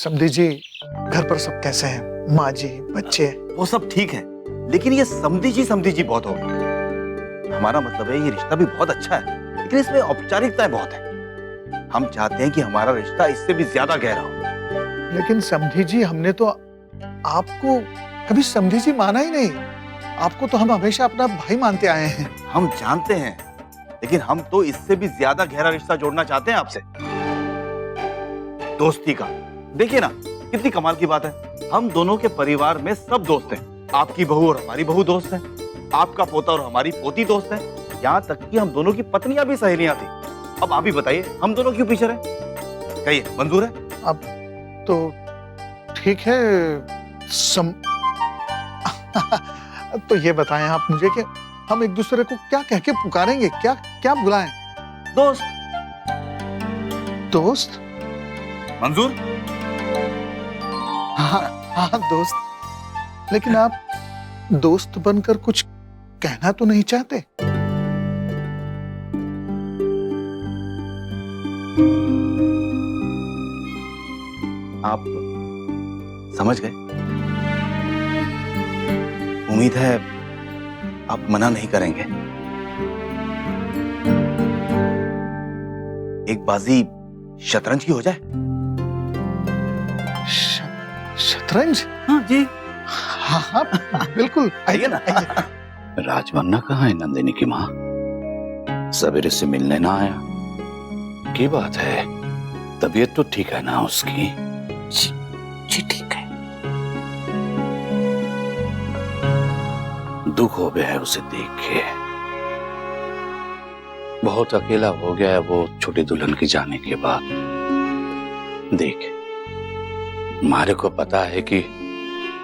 समधी जी, घर पर सब कैसे हैं? माँ जी, बच्चे? वो सब ठीक है, लेकिन ये समधी जी बहुत हो गया। हमारा मतलब है ये रिश्ता भी बहुत अच्छा है, लेकिन इसमें औपचारिकताएं बहुत है। हम चाहते हैं कि हमारा रिश्ता इससे भी ज्यादा गहरा हो। लेकिन समधी जी, हमने तो आपको कभी समधी जी माना ही नहीं। आपको तो हम हमेशा अपना भाई मानते आए हैं। हम जानते हैं, लेकिन हम तो इससे भी ज्यादा गहरा रिश्ता जोड़ना चाहते हैं आपसे, दोस्ती का। देखिए ना, कितनी कमाल की बात है। हम दोनों के परिवार में सब दोस्त हैं। आपकी बहू और हमारी बहू दोस्त हैं, आपका पोता और हमारी पोती दोस्त हैं, यहाँ तक कि हम दोनों की पत्नियां भी सहेलियां थी। अब आप ही बताइए, हम दोनों क्यों पीछे रहे? कहिए, मंजूर है? अब तो ठीक है। तो ये बताएं आप मुझे कि हम एक दूसरे को क्या कह के पुकारेंगे? क्या क्या बुलाएं? दोस्त। दोस्त? मंजूर? हाँ हाँ, दोस्त। लेकिन आप दोस्त बनकर कुछ कहना तो नहीं चाहते? आप समझ गए? उम्मीद है आप मना नहीं करेंगे। एक बाजी शतरंज की हो जाए? शतरंज? हाँ जी। हाँ हाँ, बिल्कुल। आइए ना। राजवन्ना कहाँ है नंदिनी की माँ? सवेरे से मिलने ना आया। की बात है? तबीयत तो ठीक है ना उसकी? जी ठीक है। दुख हो गया है उसे देख के। बहुत अकेला हो गया है वो छोटी दुल्हन के जाने के बाद। देख, मारे को पता है कि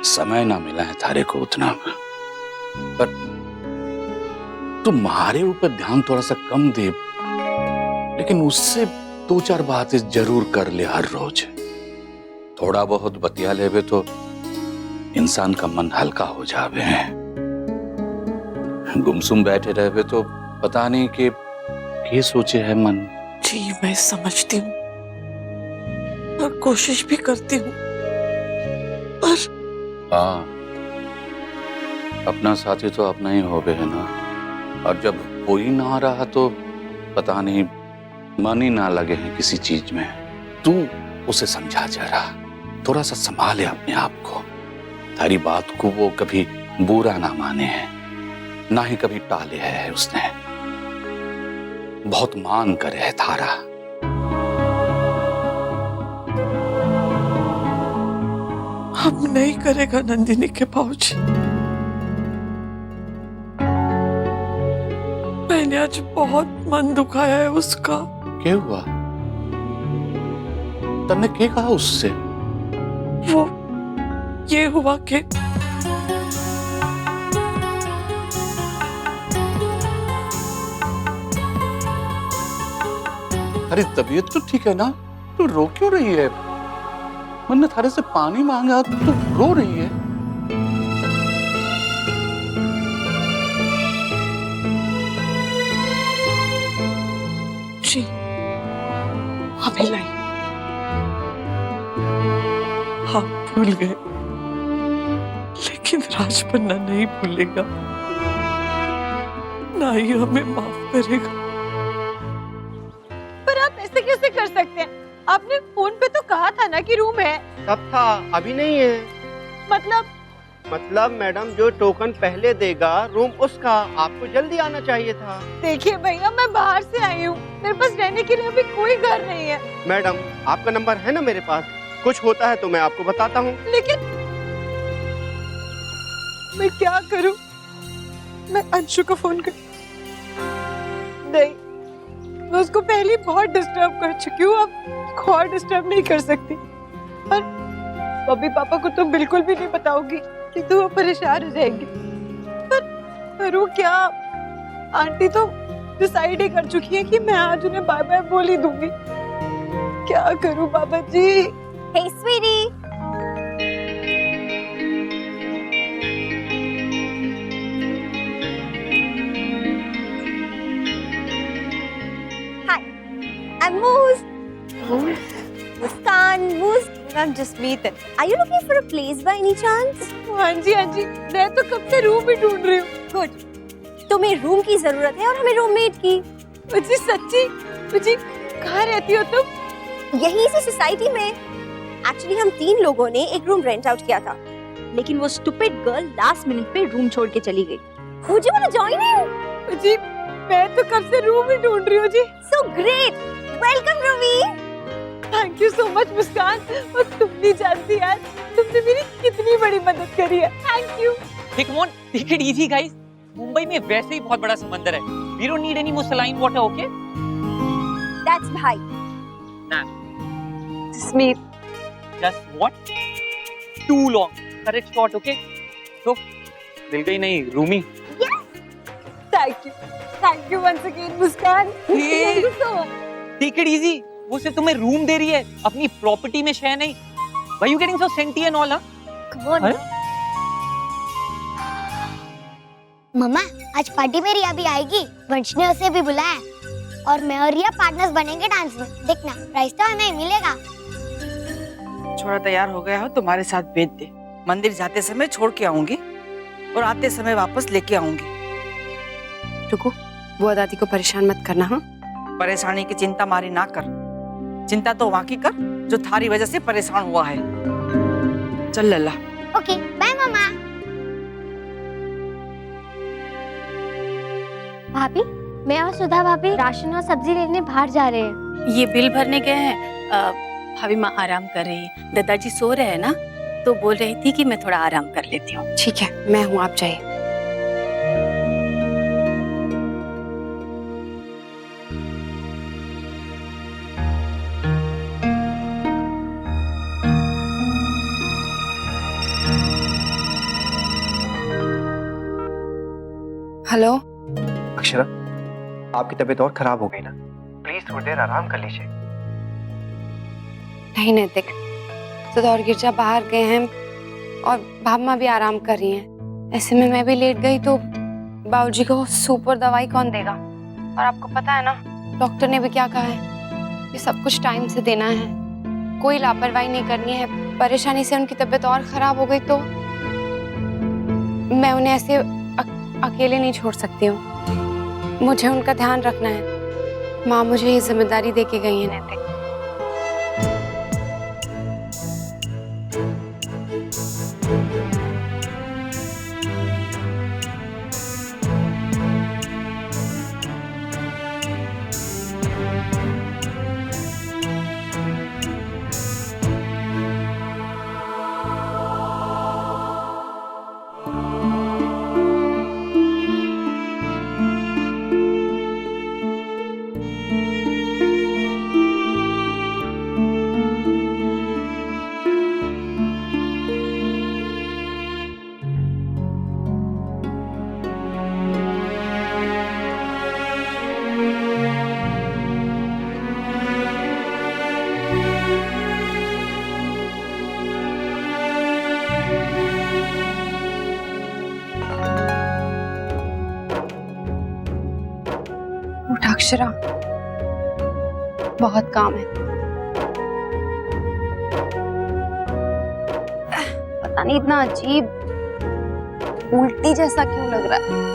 समय ना मिला है थारे को उतना, पर तुम्हारे ऊपर ध्यान थोड़ा सा कम दे, लेकिन उससे 2-4 बातें जरूर कर ले हर रोज। थोड़ा बहुत बतिया लेवे तो इंसान का मन हल्का हो जावे है। गुमसुम बैठे रहे तो पता नहीं कि सोचे है मन। जी मैं समझती हूँ और कोशिश भी करती हूँ, पर हाँ, अपना साथी तो अपना ही हो गए है ना। और जब कोई ना रहा तो पता नहीं मन ही ना लगे हैं किसी चीज में। तू उसे समझा जरा, थोड़ा सा संभाले अपने आप को। तारी बात को वो कभी बुरा ना माने हैं, ना ही कभी टाले है उसने। बहुत मान करे है थारा। अब नहीं करेगा नंदिनी के बाबूजी। मैंने आज बहुत मन दुखाया है उसका। क्या हुआ? तन्ने क्या कहा उससे? वो ये हुआ कि अरे तबीयत तो ठीक है ना? तू रो क्यों रही है? मैंने थारे से पानी मांगा तो रो रही है। जी अभी लाई। हम भूल गए, लेकिन राजपन्ना नहीं भूलेगा, ना ही हमें माफ करेगा। पर आप ऐसे कैसे कर सकते हैं? आपने फोन पे तो कहा था ना कि रूम है। तब था, अभी नहीं है। मतलब मैडम जो टोकन पहले देगा रूम उसका, आपको जल्दी आना चाहिए था। देखिए भैया, मैं बाहर से आई हूँ, मेरे पास रहने के लिए अभी कोई घर नहीं है। मैडम आपका नंबर है ना मेरे पास, कुछ होता है तो मैं आपको बताता हूँ। लेकिन मैं क्या करूँ? मैं अंशु को फोन कर नहीं, मैं उसको पहले ही बहुत डिस्टर्ब कर चुकी हूँ, अब और डिस्टर्ब नहीं कर सकती। और मम्मी पापा को तो बिल्कुल भी नहीं बताऊंगी कि तू वो परेशान हो जाएंगी। पर करूँ क्या? आंटी तो डिसाइड ही कर चुकी है कि मैं आज उन्हें बाय बाय बोल ही दूंगी। क्या करूँ बाबा जी? Hey, sweetie. Hi, I'm Moose. Muskan, Moose, I'm Jasmeet. Are you looking for a place by any chance? हाँ जी, मैं तो कब से रूम ही ढूंढ रही हूँ। Good. तुम्हें रूम की जरूरत है और हमें रूममेट की। जी सच्ची? जी कहाँ रहती हो तुम? यहीं इसी सोसाइटी में। एक्चुअली हम 3 लोगों ने एक रूम रेंट आउट किया था, लेकिन वो स्टूपिड गर्ल लास्ट मिनट पे रूम छोड़ के चली गई। Would you want to join in? जी मैं तो कब से रूम ही ढूंढ रही हूँ जी। So great. Welcome, Ruby. Thank you so much Muskaan. और तुम नहीं जानती यार, तुमने मेरी कितनी बड़ी मदद करी है। Thank you. Take it easy, guys. Mumbai में वैसे ही बहुत बड़ा समंदर है. We don't need any more saline water, okay? That's भाई. Jasmeet. Just what? Too long. Correct shot, okay? So, मिल गई नहीं Rumi. Thank you once again Muskan. Hey. Take it easy. वो सिर्फ तुम्हें रूम दे रही है, अपनी प्रॉपर्टी में शेयर नहीं. Why you getting so senti and all, huh? Come on. मम्मा आज पार्टी में रिया भी आएगी, वंश ने उसे भी बुलाया और मैं और रिया पार्टनर्स बनेंगे डांस में। देखना प्राइस तो हमें मिलेगा। छोड़ा तैयार हो गया हो, तुम्हारे साथ भेज दे। मंदिर जाते समय छोड़ के आऊंगी और आते समय वापस लेके आऊंगी। रुको, वो दादी को परेशान मत करना। हाँ, परेशानी की चिंता मारी ना कर, चिंता तो वहाँ की कर जो थारी वजह से परेशान हुआ है। चल लल्ला। ओके बाय मम्मा। भाभी, मैं और सुधा भाभी राशन और सब्जी लेने बाहर जा रहे हैं। ये बिल भरने गए हैं। भाभी माँ आराम कर रही है, दादाजी सो रहे हैं ना, तो बोल रही थी कि मैं थोड़ा आराम कर लेती हूँ। ठीक है, मैं हूँ, आप जाइए। हेलो अक्षरा, आपकी तबीयत और खराब हो गई ना, प्लीज थोड़ी देर आराम कर लीजिए। नहीं नैतिक, सुधा और गिरजा बाहर गए हैं और भाभा भी आराम कर रही हैं। ऐसे में मैं भी लेट गई तो बाबूजी को सूप और दवाई कौन देगा? और आपको पता है ना, डॉक्टर ने भी क्या कहा है, ये सब कुछ टाइम से देना है, कोई लापरवाही नहीं करनी है। परेशानी से उनकी तबीयत और खराब हो गई तो मैं उन्हें ऐसे अकेले नहीं छोड़ सकती हूँ। मुझे उनका ध्यान रखना है। माँ मुझे ये जिम्मेदारी दे के गई है नैतिक। अक्षरा, बहुत काम है। पता नहीं इतना अजीब उल्टी जैसा क्यों लग रहा है।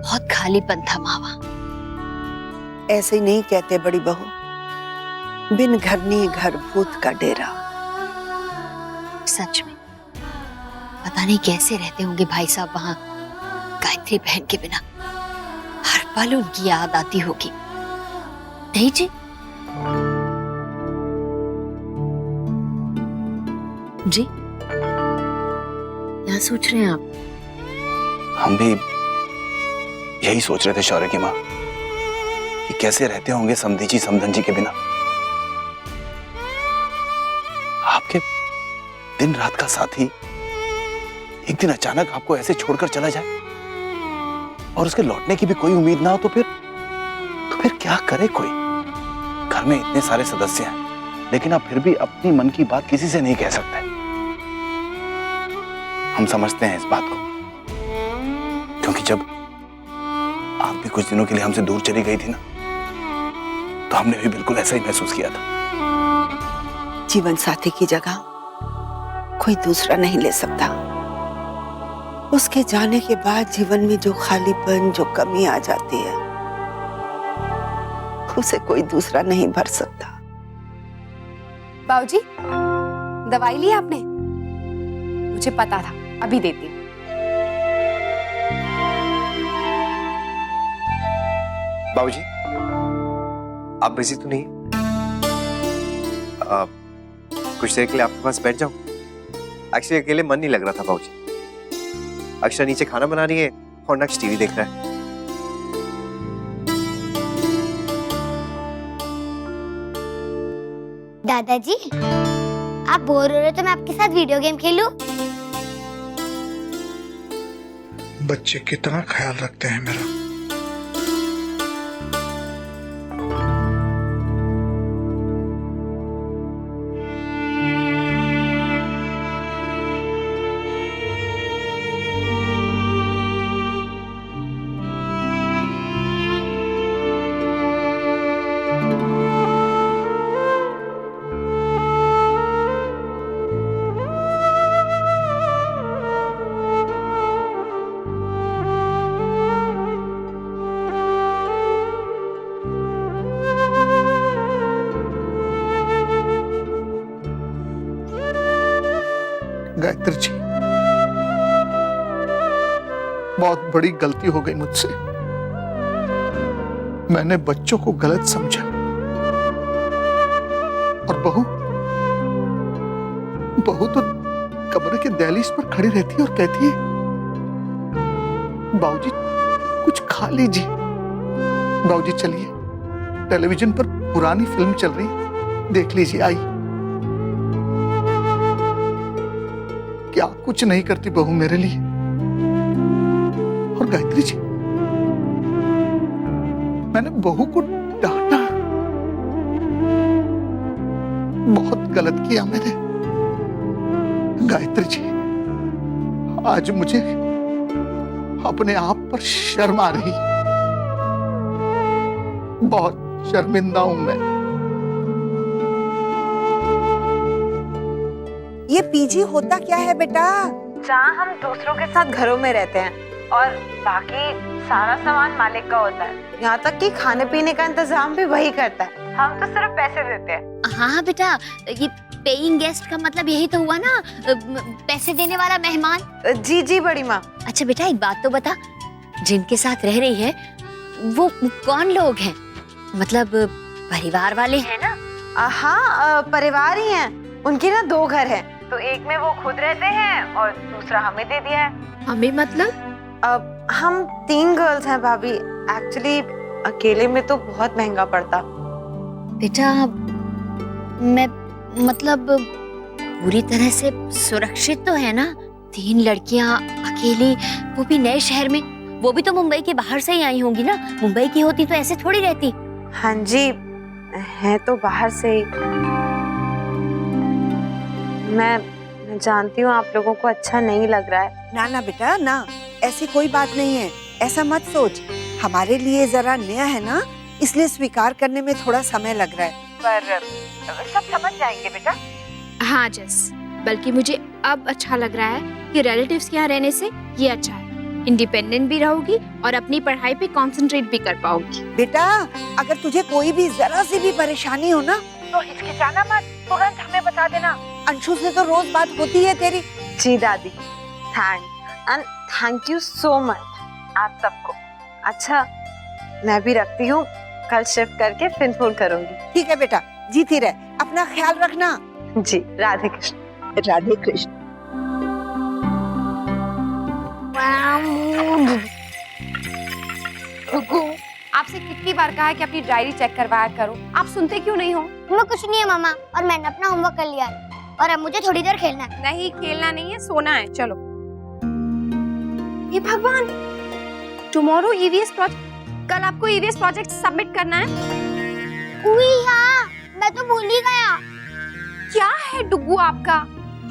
बहुत खालीपन था मावा। ऐसे नहीं कहते बड़ी बहू, बिन घरनी घर भूत का डेरा। सच में पता नहीं कैसे रहते होंगे भाई साहब वहां गायत्री बहन के बिना। हर पल उनकी याद आती होगी, नहीं जी? जी क्या सोच रहे हैं आप? हम भी यही सोच रहे थे शौर्य की माँ, कि कैसे रहते होंगे समधी जी समधन जी के बिना। आपके दिन रात का साथी एक दिन अचानक आपको ऐसे छोड़कर चला जाए और उसके लौटने की भी कोई उम्मीद ना हो, तो फिर क्या करे कोई? घर में इतने सारे सदस्य हैं, लेकिन आप फिर भी अपनी मन की बात किसी से नहीं कह सकते। हम समझते हैं इस बात को, क्योंकि जब आप भी कुछ दिनों के लिए हमसे दूर चली गई थी ना, तो हमने भी बिल्कुल ऐसा ही महसूस किया था। जीवन साथी की जगह कोई दूसरा नहीं ले सकता। उसके जाने के बाद जीवन में जो खालीपन, जो कमी आ जाती है, उसे कोई दूसरा नहीं भर सकता। बाबूजी, दवाई ली आपने? मुझे पता था, अभी देती हूँ। बाबूजी, आप बिजी तो नहीं? कुछ देर के लिए आपके पास बैठ जाऊं? एक्चुअली अकेले मन नहीं लग रहा था बाबूजी। अक्षरा नीचे खाना बना रही है और नक्श टीवी देख रहा है। दादाजी, आप बोर हो रहे हो तो मैं आपके साथ वीडियो गेम खेलूं? बच्चे कितना ख्याल रखते हैं मेरा। गायत्री जी, बहुत बड़ी गलती हो गई मुझसे। मैंने बच्चों को गलत समझा और बहू तो कमरे के दहलीज पर खड़ी रहती है और कहती है, बाबूजी कुछ खा लीजिए। बाबूजी चलिए, टेलीविजन पर पुरानी फिल्म चल रही है, देख लीजिए, आई। क्या कुछ नहीं करती बहू मेरे लिए? और गायत्री जी, मैंने बहू को डांटा, बहुत गलत किया मैंने। गायत्री जी, आज मुझे अपने आप पर शर्म आ रही, बहुत शर्मिंदा हूं मैं। ये पीजी होता क्या है बेटा? जहाँ हम दूसरों के साथ घरों में रहते हैं और बाकी सारा सामान मालिक का होता है। यहाँ तक कि खाने पीने का इंतजाम भी वही करता है, हम तो सिर्फ पैसे देते हैं। हाँ बेटा, ये पेइंग गेस्ट का मतलब यही तो हुआ ना, पैसे देने वाला मेहमान। जी जी बड़ी माँ। अच्छा बेटा, एक बात तो बता, जिनके साथ रह रही है वो कौन लोग हैं? मतलब परिवार वाले हैं ना? हाँ, परिवार ही हैं। उनके ना 2 घर हैं, तो एक में वो खुद रहते हैं और दूसरा हमें दे दिया है। हमें मतलब? अब हम 3 गर्ल्स हैं भाभी। एक्चुअली अकेले में तो बहुत महंगा पड़ता। बेटा, मैं मतलब पूरी तरह से सुरक्षित तो है ना? 3 लड़कियां अकेली, वो भी नए शहर में, वो भी तो मुंबई के बाहर से ही आई होंगी ना? मुंबई की होती तो ऐसे थोड़ी रहती। हाँ जी, है तो बाहर से ही। मैं जानती हूँ आप लोगों को अच्छा नहीं लग रहा है। ना ना बेटा ना, ऐसी कोई बात नहीं है, ऐसा मत सोच। हमारे लिए जरा नया है ना, इसलिए स्वीकार करने में थोड़ा समय लग रहा है, पर सब समझ जाएंगे बेटा। हाँ जस, बल्कि मुझे अब अच्छा लग रहा है कि रिलेटिव्स के यहाँ रहने से ये अच्छा है। इंडिपेंडेंट भी रहोगी और अपनी पढ़ाई पे कंसंट्रेट भी कर पाओगी। बेटा, अगर तुझे कोई भी जरा सी भी परेशानी हो ना, तो हिचकिचाना मत, तुरंत हमें बता देना। अंशु से तो रोज बात होती है तेरी। जी दादी, थैंक यू सो मच आप सबको। अच्छा, मैं भी रखती हूँ, कल शिफ्ट करके फिर फोन करूंगी। ठीक है बेटा, जीती रहे, अपना ख्याल रखना। जी, राधे कृष्ण। राधे कृष्ण। आपसे कितनी बार कहा है कि अपनी डायरी चेक करवाया करो, आप सुनते क्यों नहीं हो? मैं कुछ नहीं है मामा, और मैंने अपना होमवर्क कर लिया है और अब मुझे थोड़ी देर खेलना है। नहीं, खेलना नहीं है, सोना है। चलो। ये भगवान, टुमारो ईवीएस प्रोजेक्ट, कल आपको ईवीएस प्रोजेक्ट सबमिट करना है। उई हाँ, मैं तो भूल ही गया। क्या है डुग्गू आपका,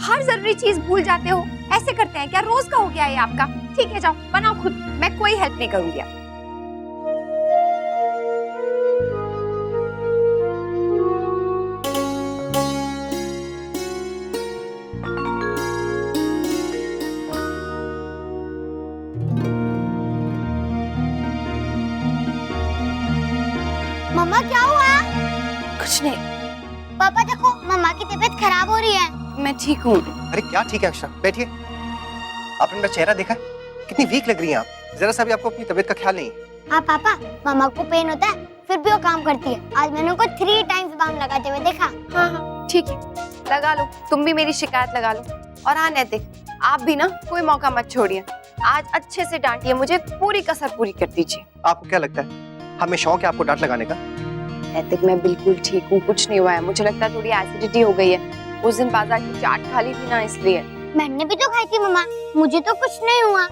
हर जरूरी चीज भूल जाते हो। ऐसे करते हैं क्या? रोज का हो गया है आपका। ठीक है, जाओ बनाओ खुद, मैं कोई हेल्प नहीं करूंगी अब। मम्मा क्या हुआ? कुछ नहीं, पापा देखो, मम्मा की तबीयत खराब हो रही है। मैं ठीक हूँ। अरे क्या ठीक है अक्षरा, बैठिए। आपने मेरा चेहरा देखा है? कितनी वीक लग रही हैं आप। जरा सा भी आपको अपनी तबीयत का ख्याल नहीं है। हाँ पापा, मम्मा को पेन होता है फिर भी वो काम करती है। आज मैंने उनको 3 टाइम्स बाम लगाते हुए देखा। हाँ हाँ ठीक है, लगा लो, तुम भी मेरी शिकायत लगा लो। और हाँ नैतिक, आप भी ना कोई मौका मत छोड़िए। आज अच्छे से डांटिए मुझे, पूरी कसर पूरी कर दीजिए। आपको क्या लगता है हमें शौक है आपको डांट लगाने का? नैतिक, मैं बिल्कुल ठीक हूँ, कुछ नहीं हुआ है। मुझे लगता है थोड़ी एसिडिटी हो गई है, उस दिन बाजार की चाट खा ली थी ना, इसलिए। मैंने भी तो खाई थी मम्मा, मुझे तो कुछ नहीं हुआ।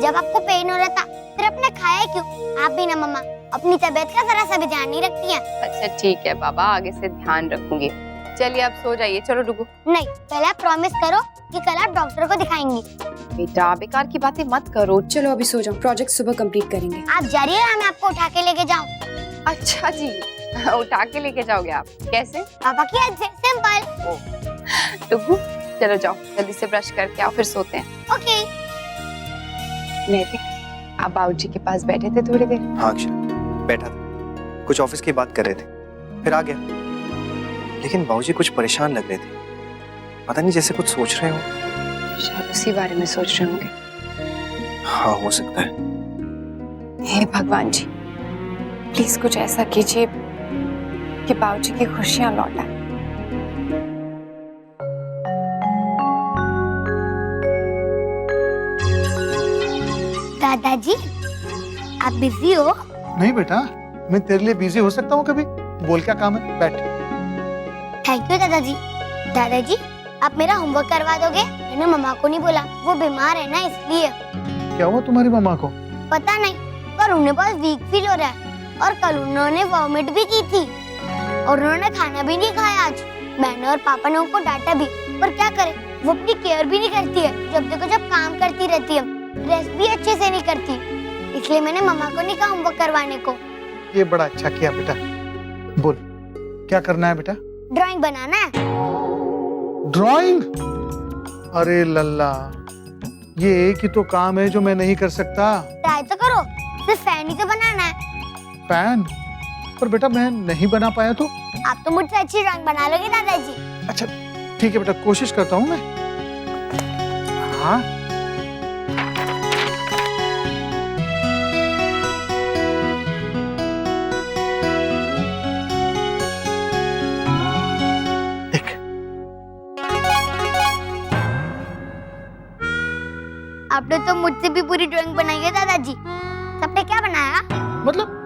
जब आपको पेन हो रहा था फिर आपने खाया क्यों? आप भी ना मम्मा अपनी तबीयत का जरा सा भी ध्यान नहीं रखती हैं। अच्छा ठीक है बाबा, आगे से ध्यान रखूंगी। चलिए अब सो जाइए। चलो डुगू। नहीं, पहले आप प्रॉमिस करो कि कल आप डॉक्टर को दिखाएंगी। बेटा बेकार की बातें मत करो, चलो अभी सो जाओ, प्रोजेक्ट सुबह कंप्लीट करेंगे। आप जा रही है, मैं आपको उठा के लेके जाऊँ? अच्छा जी, उठा के लेके जाओगे आप? कैसे? पापा की हद से सिंपल। डुगू चलो जाओ, जल्दी से ब्रश करके आओ, फिर सोते हैं। ओके। नैतिक, आप बाबूजी के पास बैठे थे थोड़ी देर? हाँ अक्षरा, बैठा था, कुछ ऑफिस की बात कर रहे थे, फिर आ गया। लेकिन बाबूजी कुछ परेशान लग रहे थे, पता नहीं जैसे कुछ सोच रहे हो। शायद उसी बारे में सोच रहे होंगे। हाँ हो सकता है। हे भगवान जी, प्लीज कुछ ऐसा कीजिए कि बाबूजी की खुशियां लौट आए। दादाजी, आप बिजी हो? नहीं बेटा, मैं तेरे लिए बिजी हो सकता हूँ कभी। बोल क्या काम है, बैठ। थैंक यू दादाजी। दादाजी, आप मेरा होमवर्क करवा दोगे? मैंने मम्मा को नहीं बोला, वो बीमार है ना इसलिए। क्या हुआ तुम्हारी मम्मा को? पता नहीं, पर उन्हें बहुत वीक फील हो रहा है और कल उन्होंने वॉमिट भी की थी और उन्होंने खाना भी नहीं खाया आज। मैंने और पापा ने उनको डांटा भी, पर क्या करे, वो अपनी केयर भी नहीं करती है। जब देखो जब काम करती रहती है, रेस्ट भी अच्छे से नहीं करती, इसलिए मैंने मम्मा को नहीं कहा होमवर्क करवाने को। ये बड़ा अच्छा किया बेटा। बोल क्या करना है बेटा? ड्राइंग बनाना है। ड्राइंग? अरे लल्ला, ये एक ही तो काम है जो मैं नहीं कर सकता। ट्राई तो करो, सिर्फ फैन ही तो बनाना है। फैन? पर बेटा मैं नहीं बना पाया तो? आप तो मुझसे अच्छी ड्राइंग बना लोगे दादाजी। अच्छा ठीक है बेटा, कोशिश करता हूँ मैं। हाँ आपने तो मुझसे भी पूरी ड्राइंग बनाई है दादाजी। सबने क्या बनाया? मतलब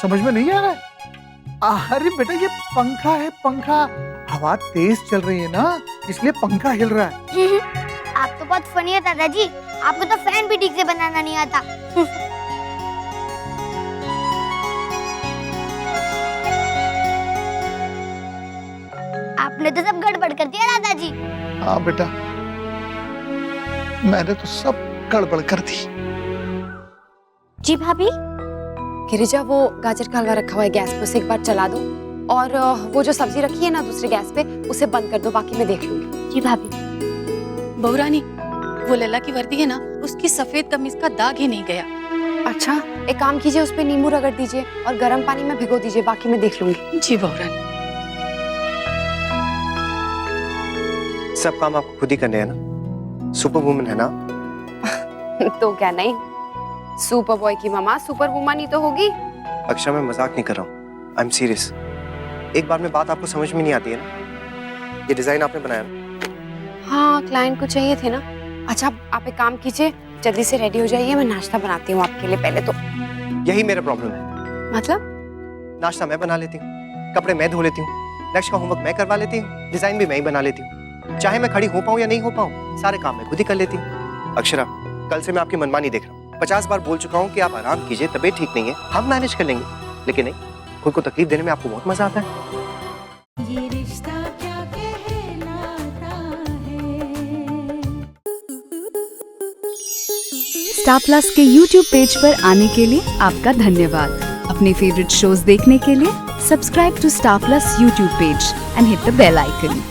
समझ में नहीं आ रहा है। अरे बेटा ये पंखा है, पंखा। हवा तेज चल रही है ना, इसलिए पंखा हिल रहा है। आप तो बहुत फनी है दादाजी, आपको तो फैन भी ठीक से बनाना नहीं आता। आपने तो सब गड़बड़ कर दिया दादाजी। हाँ बेटा, मैंने तो सब गड़बड़ कर दी। जी भाभी। गिरिजा, वो गाजर का हलवा रखा हुआ है गैस पे, उसे एक बार चला दो। और वो जो सब्जी रखी है ना दूसरे गैस पे, उसे बंद कर दो, बाकी मैं देख लूंगी। जी भाभी। बहू रानी, वो लल्ला की वर्दी है ना, उसकी सफेद कमीज का दाग ही नहीं गया। अच्छा, एक काम कीजिए, उस पे नींबू रगड़ दीजिए और गर्म पानी में भिगो दीजिए, बाकी मैं देख लूंगी। जी बहू रानी। सब काम आपको खुद ही करने हैं ना, सुपर वुमन है ना। तो क्या नहीं, सुपर बॉय की मामा सुपर वुमन ही तो होगी। अक्षरा, मैं मजाक नहीं कर रहा हूँ, आई एम सीरियस। एक बार में बात आपको समझ में नहीं आती है ना? ये डिजाइन आपने बनाया ना? हाँ, क्लाइंट को चाहिए थे ना। अच्छा, आप एक काम कीजिए, जल्दी से रेडी हो जाइए, मैं नाश्ता बनाती हूँ आपके लिए पहले तो। यही मेरा प्रॉब्लम है। मतलब? नाश्ता मैं बना लेती हूँ, कपड़े मैं धो लेती हूँ, नेक्स्ट का होमवर्क मैं करवा लेती हूँ, डिजाइन भी मैं ही बना लेती हूँ। चाहे मैं खड़ी हो पाऊँ या नहीं हो पाऊँ, सारे काम मैं खुद ही कर लेती हूँ। अक्षरा, कल से मैं आपकी मनमानी देख रहा हूँ। 50 बार बोल चुका हूँ कि आप आराम कीजिए, तबीयत ठीक नहीं है, हम मैनेज कर लेंगे। लेकिन नहीं, खुद को तकलीफ देने में आपको बहुत मजा आता है। ये रिश्ता क्या कहलाता है। स्टार प्लस के YouTube पेज पर आने के लिए आपका धन्यवाद। अपने फेवरेट शोज देखने के लिए subscribe to Star Plus YouTube page and hit the bell icon.